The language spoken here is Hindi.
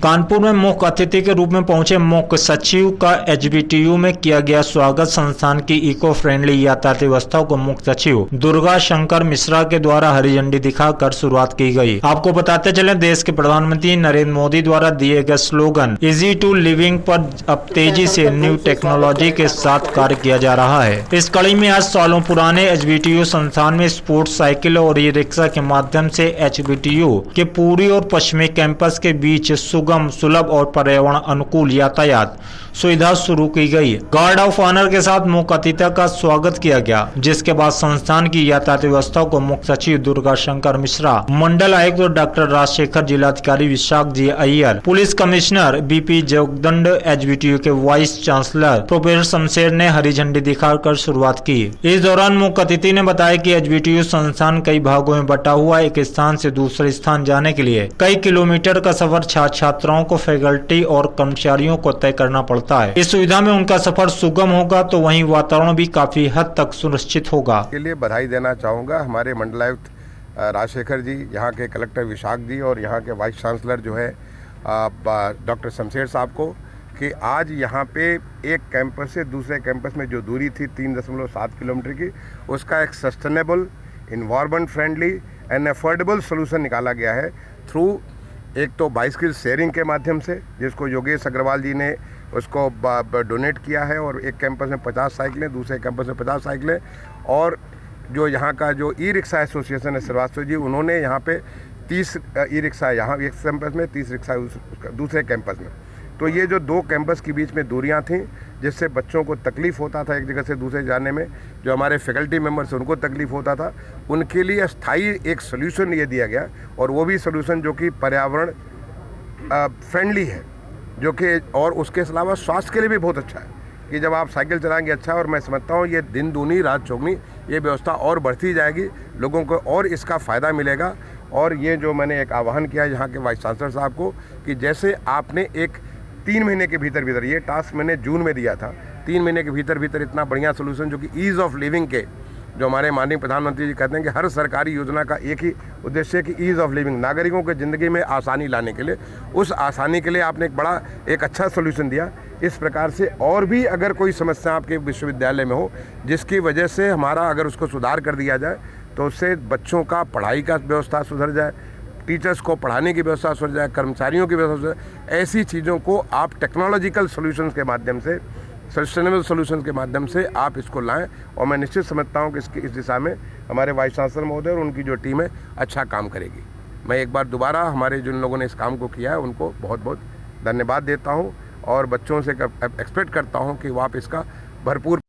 कानपुर में मुख्य अतिथि के रूप में पहुंचे मुख्य सचिव का एचबीटीयू में किया गया स्वागत। संस्थान की इको फ्रेंडली यातायात व्यवस्था को मुख्य सचिव दुर्गा शंकर मिश्रा के द्वारा हरी झंडी दिखाकर शुरुआत की गई। आपको बताते चले, देश के प्रधानमंत्री नरेंद्र मोदी द्वारा दिए गए स्लोगन इजी टू लिविंग पर अब तेजी से न्यू टेक्नोलॉजी के साथ कार्य किया जा रहा है। इस कड़ी में आज सालों पुराने एचबीटीयू संस्थान में स्पोर्ट्स साइकिल और ई रिक्शा के माध्यम से एचबीटीयू के पूर्वी और पश्चिमी कैंपस के बीच सुगम, सुलभ और पर्यावरण अनुकूल यातायात सुविधा शुरू की गई। गार्ड ऑफ ऑनर के साथ मुख्य अतिथि का स्वागत किया गया, जिसके बाद संस्थान की यातायात व्यवस्था को मुख्य सचिव दुर्गा शंकर मिश्रा, मंडल आयुक्त डॉक्टर राजशेखर, जिलाधिकारी Vishakh G Iyer, police commissioner BP Jagdand, HBTU के वाइस चांसलर प्रोफेसर शमशेर ने हरी झंडी दिखाकर शुरुआत की। इस दौरान मुख्य अतिथि ने बताया कि एचबीटीयू संस्थान कई भागों में बटा हुआ, एक स्थान से दूसरे स्थान जाने के लिए कई किलोमीटर का सफर छात्राओं को, फैकल्टी और कर्मचारियों को तय करना पड़ता है। इस सुविधा में उनका सफर सुगम होगा तो वहीं वातावरण भी काफी हद तक सुनिश्चित होगा। के लिए बधाई देना चाहूँगा हमारे मंडलायुक्त राजशेखर जी, यहाँ के कलेक्टर विशाख जी और यहाँ के वाइस चांसलर जो है डॉक्टर शमशेर साहब को, कि आज यहाँ पे एक कैंपस से दूसरे कैंपस में जो दूरी थी 3.7 किलोमीटर की, उसका एक sustainable, environment friendly and affordable solution निकाला गया है थ्रू एक तो बाइसिकल शेयरिंग के माध्यम से, जिसको योगेश अग्रवाल जी ने उसको डोनेट किया है, और एक कैंपस में 50 साइकिलें, दूसरे कैंपस में 50 साइकिलें, और जो यहाँ का जो ई रिक्शा एसोसिएशन है श्रीवास्तव जी, उन्होंने यहाँ पे 30 ई रिक्शा यहाँ एक कैंपस में, 30 रिक्शा दूसरे कैंपस में। तो ये जो दो कैंपस के बीच में दूरियां थीं, जिससे बच्चों को तकलीफ़ होता था एक जगह से दूसरे जाने में, जो हमारे फैकल्टी मेंबर्स उनको तकलीफ़ होता था, उनके लिए स्थायी एक सोल्यूशन ये दिया गया, और वो भी सोल्यूशन जो कि पर्यावरण फ्रेंडली है, जो कि और उसके अलावा स्वास्थ्य के लिए भी बहुत अच्छा है कि जब आप साइकिल चलाएंगे अच्छा है। और मैं समझता हूँ ये दिन दूनी रात चौगनी ये व्यवस्था और बढ़ती जाएगी, लोगों को और इसका फ़ायदा मिलेगा। और ये जो मैंने एक आह्वान किया यहाँ के वाइस चांसलर साहब को, कि जैसे आपने एक 3 महीने के भीतर ये टास्क मैंने जून में दिया था, 3 महीने के भीतर इतना बढ़िया सोल्यूशन, जो कि ईज़ ऑफ लिविंग के, जो हमारे माननीय प्रधानमंत्री जी कहते हैं कि हर सरकारी योजना का एक ही उद्देश्य है कि ईज़ ऑफ लिविंग, नागरिकों के ज़िंदगी में आसानी लाने के लिए, उस आसानी के लिए आपने एक अच्छा सोल्यूशन दिया। इस प्रकार से और भी अगर कोई समस्या आपके विश्वविद्यालय में हो, जिसकी वजह से हमारा अगर उसको सुधार कर दिया जाए, तो उससे बच्चों का पढ़ाई का व्यवस्था सुधर जाए, टीचर्स को पढ़ाने की व्यवस्था सुधर जाए, कर्मचारियों की व्यवस्था सुधर जाए, ऐसी चीज़ों को आप टेक्नोलॉजिकल सोल्यूशंस के माध्यम से, सस्टेनेबल सॉल्यूशंस के माध्यम से आप इसको लाएं। और मैं निश्चित समझता हूं कि इस दिशा में हमारे वाइस चांसलर महोदय और उनकी जो टीम है अच्छा काम करेगी। मैं एक बार दोबारा हमारे जिन लोगों ने इस काम को किया है उनको बहुत बहुत धन्यवाद देता हूं, और बच्चों से एक्सपेक्ट करता हूं कि वो आप इसका भरपूर